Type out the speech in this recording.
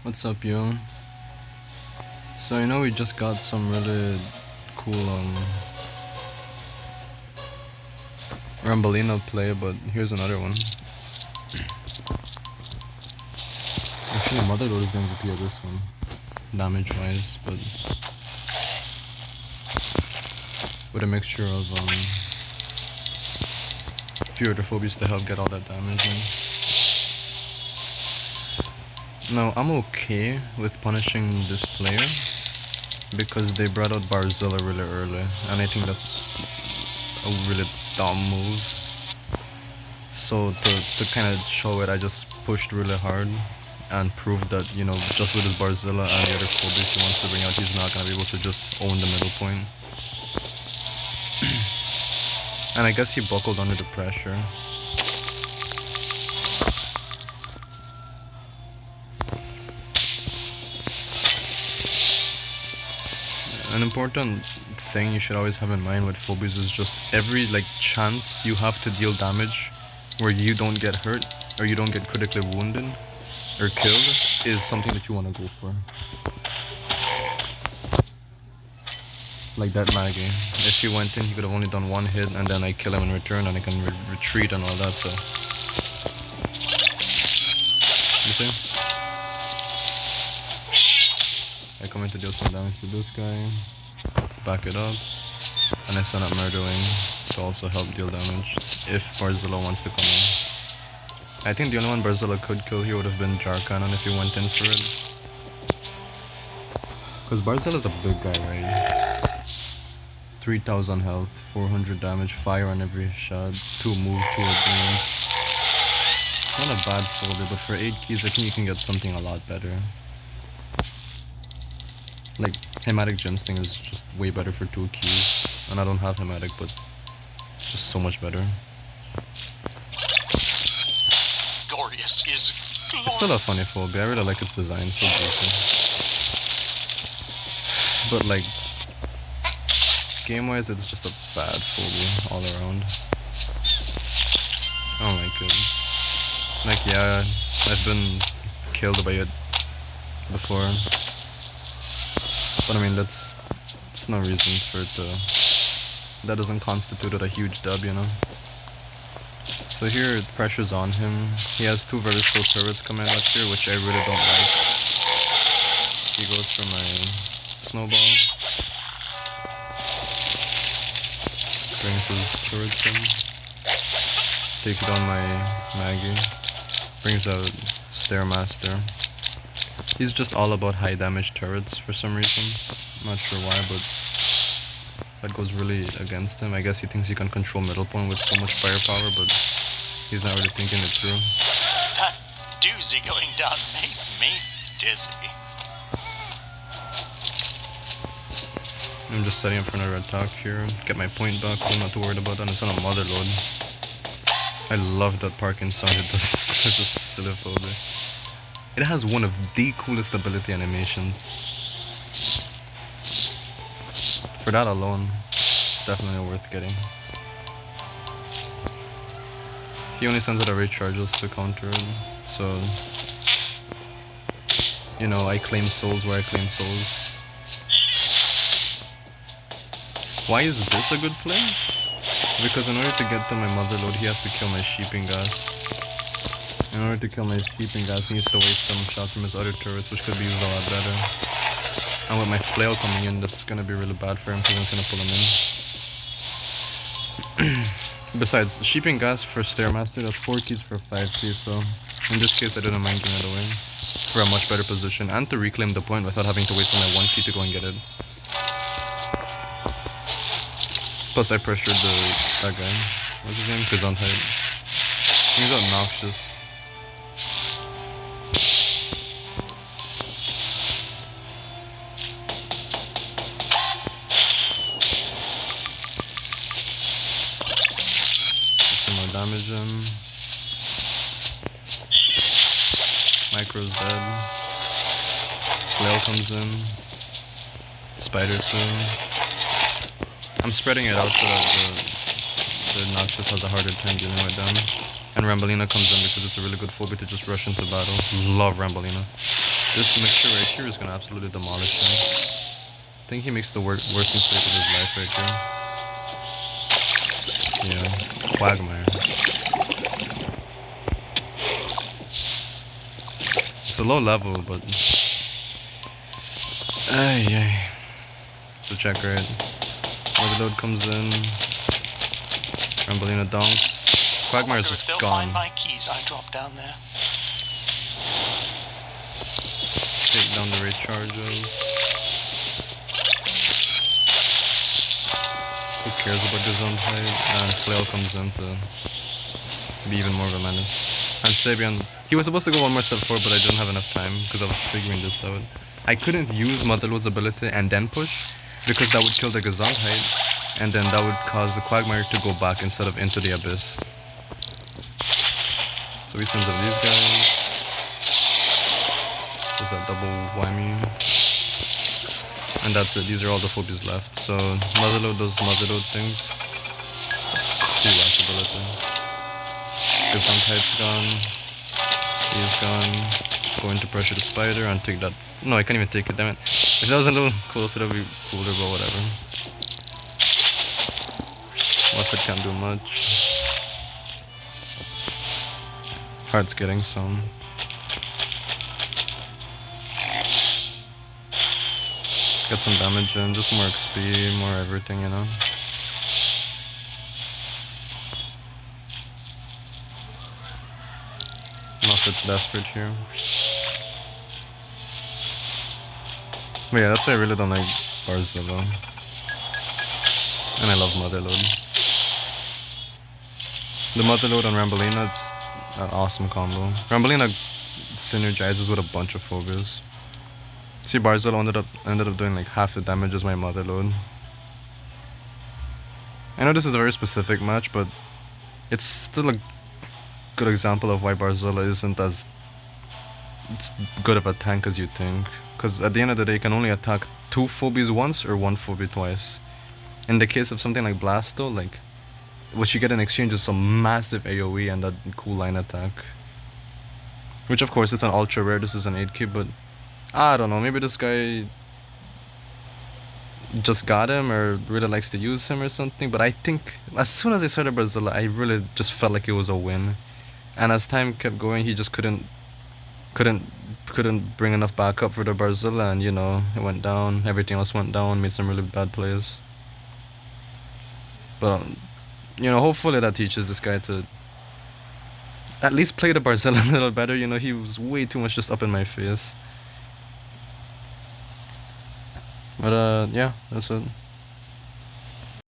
What's up, yo? So I know we just got some really cool Rambolino play, but here's another one. Actually, Motherload is the MVP of this one, damage-wise, but with a mixture of few other phobies to help get all that damage in. Now, I'm okay with punishing this player because they brought out Barzilla really early, and I think that's a really dumb move. So to kind of show it, I just pushed really hard and proved that, you know, just with his Barzilla and the other phobies he wants to bring out, he's not going to be able to just own the middle point. And I guess he buckled under the pressure. An important thing you should always have in mind with phobies is just every chance you have to deal damage where you don't get hurt or you don't get critically wounded or killed is something that you want to go for. Like that Maggie. If he went in, he could have only done one hit and then I kill him in return and I can retreat and all that, so. You see? I come in to deal some damage to this guy, back it up, and I send out Murdering to also help deal damage if Barzilla wants to come in. I think the only one Barzilla could kill here would have been Jarkanon if he went in for it. Because Barzilla's a big guy, right? 3000 health, 400 damage, fire on every shot, 2 move, 2 advance. It's not a bad folder, but for 8 keys I think you can get something a lot better. Like, Hematic Ginsting is just way better for 2 keys, and I don't have Hematic, but it's just so much better. Glorious is glorious. It's still a funny phobia, I really like its design, so beautiful. But like, game-wise it's just a bad phobia all around. I don't like it. Like, yeah, I've been killed by it before. But I mean, that's no reason for it to... That doesn't constitute a huge dub, you know? So here, the pressure's on him. He has 2 very slow turrets coming out here, which I really don't like. He goes for my snowball. Brings his turrets in. Takes down my Maggie. Brings out Stairmaster. He's just all about high damage turrets for some reason. I'm not sure why, but that goes really against him. I guess he thinks he can control middle point with so much firepower, but he's not really thinking it through. That doozy going down made me dizzy. I'm just setting up for another attack here. Get my point back, I'm not too worried about that. It's on a Motherload. I love that parking sound it does. It's just silly phobia. It has one of the coolest ability animations. For that alone, definitely worth getting. He only sends out a recharges to counter it, so... You know, I claim souls where I claim souls. Why is this a good play? Because in order to get to my Motherload, he has to kill my Sheeping Gas. In order to kill my Sheeping Gas, he needs to waste some shots from his other turrets, which could be used a lot better. And with my Flail coming in, that's gonna be really bad for him because I'm gonna pull him in. Besides, Sheeping Gas for Stairmaster, that's 4 keys for 5 keys, so in this case I didn't mind giving it away. For a much better position, and to reclaim the point without having to wait for my 1 key to go and get it. Plus I pressured that guy. What's his name? Gesundheit. He's obnoxious. Some more damage in. Micro's dead. Flail comes in. Spider through. I'm spreading it out so that the Noxious has a harder time dealing with them. And Rambolina comes in because it's a really good phobia to just rush into battle. Love Rambolina. This mixture right here is gonna absolutely demolish him. I think he makes the worst mistake of his life right here. Yeah, Quagmire. It's a low level, but ay. So check right. Overload comes in. Rambolina donks. Quagmire's just They'll gone. find my keys I dropped down there. Take down the recharges. Who cares about the zone height? And Flail comes in to be even more of a menace. And Sabian, he was supposed to go one more step forward, but I didn't have enough time because I was figuring this out. I couldn't use Motherlode's ability and then push because that would kill the Gesundheit, and then that would cause the Quagmire to go back instead of into the abyss. So he sends up these guys. There's that double whammy. And that's it, these are all the phobies left. So Motherlode does Motherlode things. It's a cool ass ability. Gesundheit's gone. He's gone. Going to pressure the spider and take that. No, I can't even take it, damn it. If that was a little closer, that would be cooler, but whatever. Muffet can't do much. Heart's getting some. Get some damage in, just more XP, more everything, you know. Muffet's desperate here. But yeah, that's why I really don't like Barzilla. And I love Motherlode. The Motherlode on Rambolina, it's an awesome combo. Rambolina synergizes with a bunch of phobias. See, Barzilla ended up doing like half the damage as my Motherlode. I know this is a very specific match, but it's still a good example of why Barzilla isn't as good of a tank as you think. Because at the end of the day, you can only attack 2 phobies once or 1 phobie twice. In the case of something like Blasto, like what you get in exchange is some massive AoE and that cool line attack. Which of course it's an ultra rare, this is an 8k, but I don't know, maybe this guy just got him or really likes to use him or something, but I think as soon as I started Barzilla, I really just felt like it was a win. And as time kept going, he just couldn't bring enough backup for the Barzilla, and you know, it went down, everything else went down, made some really bad plays. But you know, hopefully that teaches this guy to at least play the Barzilla a little better. You know, he was way too much just up in my face. But yeah, that's it.